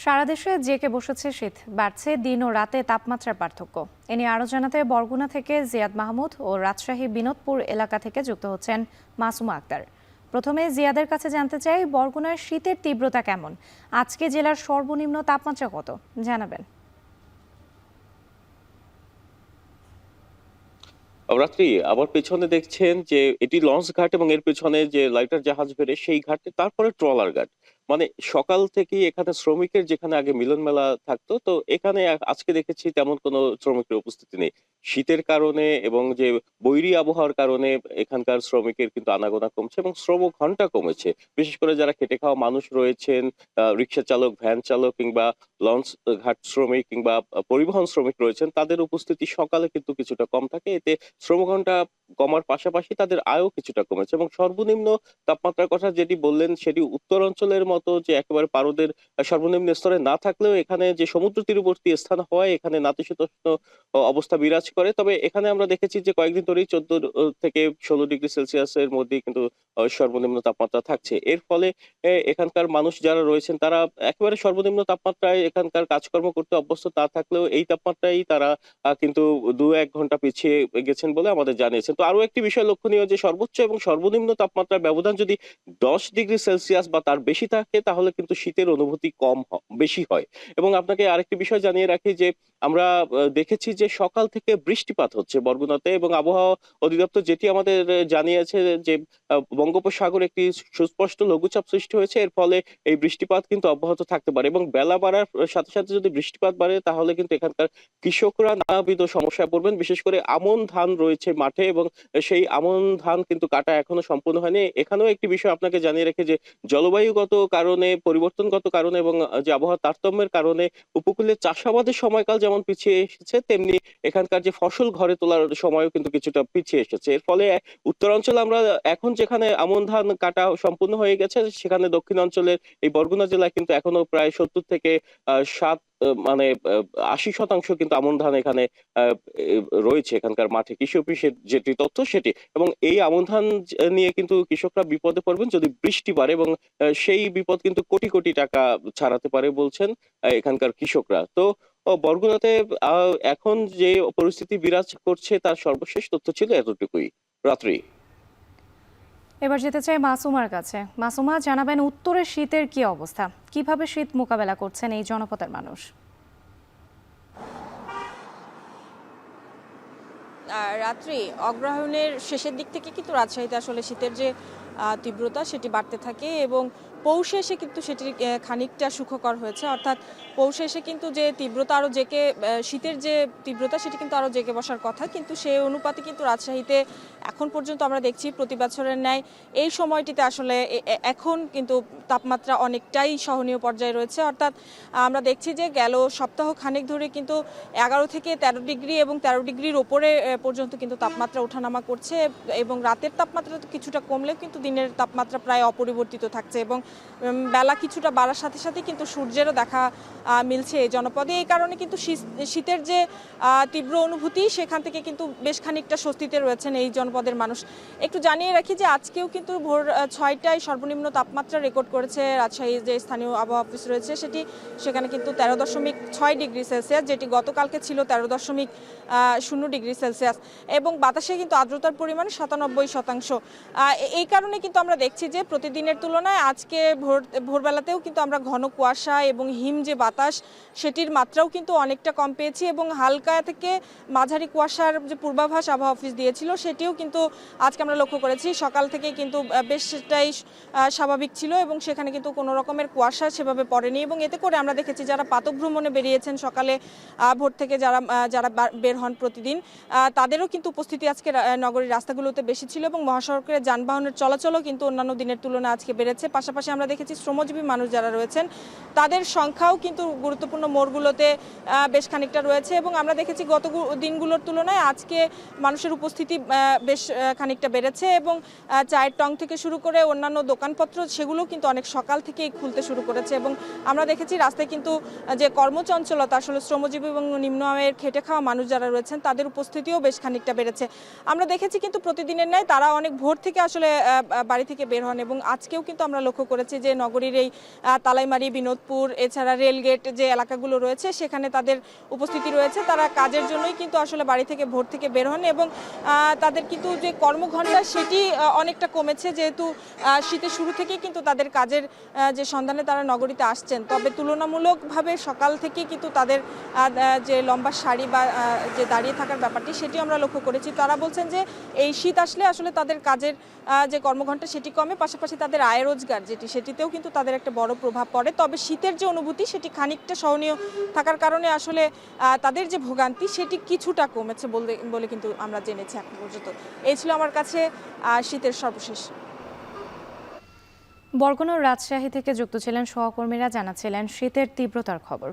সারা দেশে জেঁকে বসেছে শীত, বাড়ছে দিন ও রাতে তাপমাত্রার পার্থক্য। এ নিয়ে আরো জানাতে বরগুনা থেকে জিয়াদ মাহমুদ ও রাজশাহী বিনোদপুর এলাকা থেকে যুক্ত হচ্ছেন মাসুমা আক্তার। প্রথমে জিয়াদের কাছে জানতে চাই, বরগুনার শীতের তীব্রতা কেমন, আজকে জেলার সর্বনিম্ন তাপমাত্রা কত জানাবেন। রাত্রি আমার পেছনে দেখছেন যে এটি লঞ্চ ঘাট এবং এর পেছনে যে লাইটার জাহাজ বেড়ে সেই ঘাটে, তারপরে ট্রলার ঘাট। মানে সকাল থেকেই এখানে শ্রমিকের যেখানে আগে মিলন মেলা থাকতো, তো এখানে আজকে দেখেছি তেমন কোনো শ্রমিকের উপস্থিতি নেই। শীতের কারণে এবং যে বৈরী আবহাওয়ার কারণে এখানকার শ্রমিকের কিন্তু আনাগোনা কমছে এবং শ্রম ঘন্টা কমেছে। বিশেষ করে যারা খেটে খাওয়া মানুষ রয়েছেন, রিক্সা চালক, ভ্যান চালক কিংবা লঞ্চ ঘাট শ্রমিক কিংবা পরিবহন শ্রমিক রয়েছেন, তাদের উপস্থিতি সকালে কিন্তু কিছুটা কম থাকে। এতে শ্রমঘন্টা কমার পাশাপাশি তাদের আয়ও কিছুটা কমেছে এবং সর্বনিম্ন তাপমাত্রার কথা যেটি বললেন, সেটি উত্তর অঞ্চলের মতো যে একেবারে পারদের সর্বনিম্ন স্তরে না থাকলেও এখানে যে সমুদ্র তীরবর্তী স্থান হয়, এখানে নাতিশীতোষ্ণ অবস্থা বিরাজ করে। তবে এখানে আমরা দেখেছি যে কয়েকদিন ধরেই 14 থেকে 16 ডিগ্রি সেলসিয়াসের মধ্যেই কিন্তু সর্বনিম্ন তাপমাত্রা থাকছে। এর ফলে এখানকার মানুষ যারা রয়েছেন তারা একেবারে সর্বনিম্ন তাপমাত্রায় এখানকার কাজকর্ম করতে অভ্যস্ত না থাকলেও এই তাপমাত্রায় তারা কিন্তু 2-1 ঘন্টা পিছিয়ে গেছেন বলে আমাদের জানিয়েছেন। তো আরো একটি বিষয় লক্ষণীয় যে সর্বোচ্চ এবং সর্বনিম্ন তাপমাত্রার ব্যবধান যদি 10 ডিগ্রি সেলসিয়াস বা তার বেশি থাকে, তাহলে কিন্তু শীতের অনুভূতি বেশি হয়। এবং আপনাকে আরেকটি বিষয় জানিয়ে রাখি যে আমরা দেখেছি যে সকাল থেকে বৃষ্টিপাত হচ্ছে বরগুনাতে এবং আবহাওয়া অধিদপ্তর যেটি আমাদের জানিয়েছে যে বঙ্গোপসাগরে একটি সুস্পষ্ট লঘুচাপ সৃষ্টি হয়েছে। এর ফলে এই বৃষ্টিপাত কিন্তু অব্যাহত থাকতে পারে এবং বেলা বাড়ার সাথে সাথে যদি বৃষ্টিপাত বাড়ে, তাহলে কিন্তু এখানকার কৃষকরা নানাবিধ সমস্যায় পড়বেন। বিশেষ করে আমন ধান রয়েছে মাঠে এবং সেই আমন ধান কিন্তু কাটা এখনো সম্পূর্ণ হয়নি। এখানেও একটি বিষয় আপনাকে জানিয়ে রেখে যে জলবায়ুগত কারণে, পরিবর্তনগত কারণে এবং যে আবহাওয়ার তারতম্যের কারণে উপকূলে চাষাবাদের সময়কাল যেমন পিছিয়ে এসেছে, তেমনি এখানকার যে ফসল ঘরে তোলার সময়ও কিন্তু কিছুটা পিছিয়ে এসেছে। এর ফলে উত্তরাঞ্চলে আমরা এখন যেখানে আমন ধান কাটা সম্পূর্ণ হয়ে গেছে, সেখানে দক্ষিণ অঞ্চলের এই বরগুনা জেলায় কিন্তু এখনো প্রায় ৭০ থেকে ৮০% কিন্তু আমন ধান এখানে আহ, রয়েছে এখানকার মাঠে। কৃষি অফিসের যেটি তথ্য সেটি, এবং এই আমন ধান নিয়ে কিন্তু কৃষকরা বিপদে পড়বেন যদি বৃষ্টি বাড়ে এবং সেই বিপদ কিন্তু কোটি কোটি টাকা ছাড়াতে পারে বলছেন এখানকার কৃষকরা। তো বরগুনাতে এখন যে পরিস্থিতি বিরাজ করছে তার সর্বশেষ তথ্য ছিল এতটুকুই। রাত্রি। এবার যেতে চাই মাসুমার কাছে। মাসুমা, জানাবেন উত্তরের শীতের কি অবস্থা, কিভাবে শীত মোকাবেলা করছেন এই জনপদের মানুষ? রাত্রি অগ্রহায়ণের শেষের দিক থেকে কিন্তু রাজশাহীতে আসলে শীতের যে তীব্রতা সেটি বাড়তে থাকে এবং পৌষে এসে কিন্তু সেটি খানিকটা সুখকর হয়েছে। অর্থাৎ পৌষে এসে কিন্তু যে তীব্রতা আরও জেকে, শীতের যে তীব্রতা সেটি কিন্তু আরও জেকে বসার কথা, কিন্তু সেই অনুপাতে কিন্তু রাজশাহীতে এখন পর্যন্ত আমরা দেখছি প্রতি বছরের ন্যায় এই সময়টিতে আসলে এখন কিন্তু তাপমাত্রা অনেকটাই সহনীয় পর্যায়ে রয়েছে। অর্থাৎ আমরা দেখছি যে গেল সপ্তাহ খানেক ধরে কিন্তু 11 থেকে 13 ডিগ্রি এবং 13 ডিগ্রির ওপরে পর্যন্ত কিন্তু তাপমাত্রা ওঠানামা করছে এবং রাতের তাপমাত্রা কিছুটা কমলেও কিন্তু দিনের তাপমাত্রা প্রায় অপরিবর্তিত থাকছে এবং বেলা কিছুটা বাড়ার সাথে সাথে কিন্তু সূর্যেরও দেখা মিলছে এই জনপদে। এই কারণে কিন্তু শীতের যে তীব্র অনুভূতি, সেখান থেকে কিন্তু বেশ খানিকটা স্বস্তিতে রয়েছেন এই জনপদের মানুষ। একটু জানিয়ে রাখি যে আজকেও কিন্তু ভোর 6টায় সর্বনিম্ন তাপমাত্রা রেকর্ড করেছে রাজশাহীর যে স্থানীয় আবহাওয়া অফিস রয়েছে সেখানে কিন্তু 13.6 ডিগ্রি সেলসিয়াস, যেটি গতকালকে ছিল 13.0 ডিগ্রি সেলসিয়াস এবং বাতাসে কিন্তু আর্দ্রতার পরিমাণ 97%। এই কারণে কিন্তু আমরা দেখছি যে প্রতিদিনের তুলনায় আজকে ভোরবেলাতেও কিন্তু আমরা ঘন কুয়াশা এবং হিম যে বাতাস সেটির মাত্রাও কিন্তু অনেকটা কম পেয়েছি এবং হালকা থেকে মাঝারি কুয়াশার যে পূর্বাভাস আবহাওয়া অফিস দিয়েছিল সেটিও কিন্তু আজকে আমরা লক্ষ্য করেছি। সকাল থেকে কিন্তু বেশ সেটাই স্বাভাবিক ছিল এবং সেখানে কিন্তু কোনো রকমের কুয়াশা সেভাবে পড়েনি এবং এতে করে আমরা দেখেছি যারা প্রাতঃ ভ্রমণে বেরিয়েছেন সকালে ভোর থেকে যারা বের হন প্রতিদিন, তাদেরও কিন্তু উপস্থিতি আজকে নগরীর রাস্তাগুলোতে বেশি ছিল এবং মহাসড়কের যানবাহনের চলাচলও কিন্তু অন্যান্য দিনের তুলনায় আজকে বেড়েছে। পাশাপাশি আমরা দেখেছি শ্রমজীবী মানুষ যারা রয়েছেন তাদের সংখ্যাও কিন্তু গুরুত্বপূর্ণ মোড়গুলোতে বেশ খানিকটা রয়েছে এবং আমরা দেখেছি গত দিনগুলোর তুলনায় আজকে মানুষের উপস্থিতি বেশ খানিকটা বেড়েছে এবং চায়ের টং থেকে শুরু করে অন্যান্য দোকানপত্র সেগুলো কিন্তু অনেক সকাল থেকেই খুলতে শুরু করেছে এবং আমরা দেখেছি রাস্তায় কিন্তু যে কর্মচঞ্চলতা, আসলে শ্রমজীবী এবং নিম্ন আয়ের খেটে খাওয়া মানুষ যারা রয়েছেন তাদের উপস্থিতিও বেশ খানিকটা বেড়েছে। আমরা দেখেছি কিন্তু প্রতিদিনের ন্যায় তারা অনেক ভোর থেকে আসলে বাড়ি থেকে বের হন। এবং আজকেও কিন্তু আমরা লক্ষ্য করেছি যে নগরীর এই তালাইমারি, বিনোদপুর, এছাড়া রেলগেট যে এলাকাগুলো রয়েছে সেখানে তাদের উপস্থিতি রয়েছে। তারা কাজের জন্যই কিন্তু আসলে বাড়ি থেকে ভোর থেকে বের হন এবং তাদের কিন্তু যে কর্মঘণ্টা সেটি অনেকটা কমেছে, যেহেতু শীতের শুরু থেকেই কিন্তু তাদের কাজের যে সন্ধানে তারা নগরীতে আসছেন। তবে তুলনামূলকভাবে সকাল থেকেই কিন্তু তাদের যে লম্বা সারি বা যে দাঁড়িয়ে থাকার ব্যাপারটি সেটি আমরা লক্ষ্য করেছি। তারা বলছেন যে এই শীত আসলে আসলে তাদের কাজের যে কর্মঘণ্টা সেটি কমে, পাশাপাশি তাদের আয় রোজগার সেটিতেও কিন্তু তাদের একটা বড় প্রভাব পড়ে। তবে শীতের যে অনুভূতি সেটি খানিকটা সহনীয় থাকার কারণে আসলে তাদের যে ভোগান্তি সেটি কিছুটা কমেছে বলে কিন্তু আমরা জেনেছি এখন পর্যন্ত। এই ছিল আমার কাছে শীতের সর্বশেষ। বরগুনার রাজশাহী থেকে যুক্ত ছিলেন সহকর্মীরা, জানাচ্ছিলেন শীতের তীব্রতার খবর।